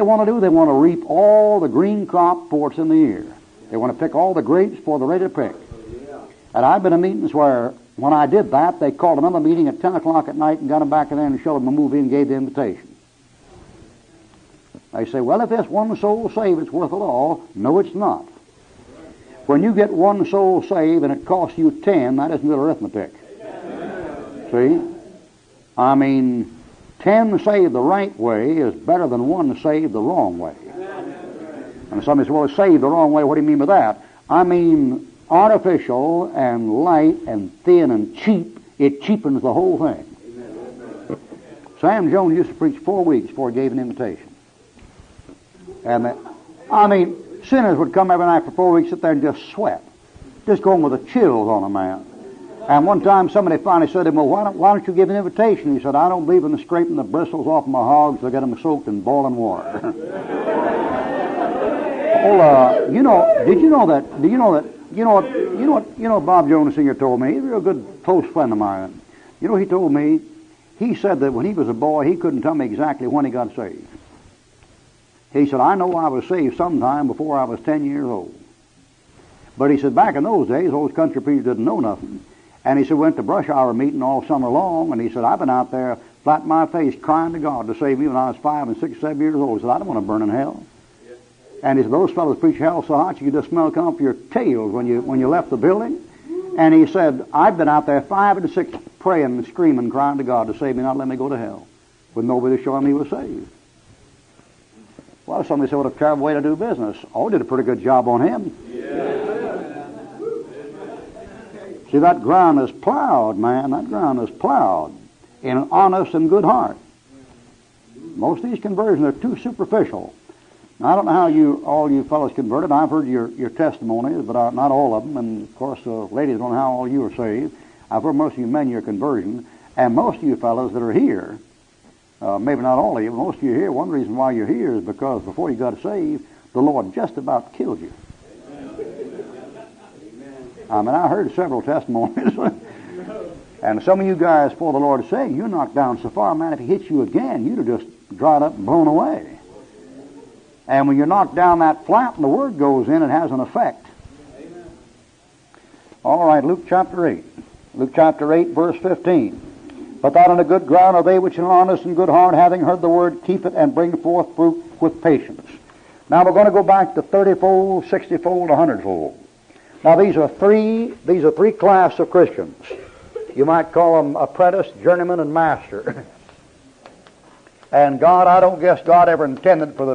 they want to do? They want to reap all the green crop before it's in the ear. They want to pick all the grapes before they're ready to pick. And I've been in meetings where, when I did that, they called another meeting at 10 o'clock at night and got them back in there and showed them a movie and gave the invitation. They say, well, if there's one soul saved, it's worth it all. No, it's not. When you get one soul saved and it costs you 10, that isn't good arithmetic. See? I mean, 10 saved the right way is better than 1 saved the wrong way. And somebody says, well, it's saved the wrong way. What do you mean by that? I mean, artificial and light and thin and cheap. It cheapens the whole thing. Sam Jones used to preach 4 weeks before he gave an invitation. And I mean, sinners would come every night for 4 weeks, sit there and just sweat. Just going with the chills on a man. And one time somebody finally said to him, well, why don't you give an invitation? He said, I don't believe in the scraping the bristles off my hogs to get them soaked in boiling water. Well, did you know Bob Jonas Sr. told me, he's a real good close friend of mine. You know, he told me, he said that when he was a boy, he couldn't tell me exactly when he got saved. He said, I know I was saved sometime before I was 10 years old. But he said, back in those days, those country people didn't know nothing. And he said, went to brush hour meeting all summer long, and he said, I've been out there flat in my face crying to God to save me when I was 5 and 6, 7 years old. He said, I don't want to burn in hell. Yeah. And he said, those fellows preach hell so hot you could just smell it come off your tails when you left the building. And he said, I've been out there 5 and 6 praying and screaming, crying to God to save me, not let me go to hell, with nobody showing me he was saved. Well, somebody said, what a terrible way to do business. Oh, did a pretty good job on him. Yeah. See, that ground is plowed, man. That ground is plowed in an honest and good heart. Most of these conversions are too superficial. Now, I don't know how all you fellows converted. I've heard your testimonies, but not all of them. And, of course, ladies don't know how all you are saved. I've heard most of you men your conversion. And most of you fellows that are here, maybe not all of you, but most of you here, one reason why you're here is because before you got saved, the Lord just about killed you. I mean, I heard several testimonies. And some of you guys, before the Lord is saying, you're knocked down so far, man, if he hits you again, you'd have just dried up and blown away. And when you're knocked down that flat and the Word goes in, it has an effect. All right, Luke chapter 8. Luke chapter 8, verse 15. But that on a good ground are they which are honest and good heart, having heard the Word, keep it and bring forth fruit with patience. Now we're going to go back to 30-fold, 60-fold, 100-fold. Now these are three classes of Christians. You might call them apprentice, journeyman, and master. And God, I don't guess God ever intended for the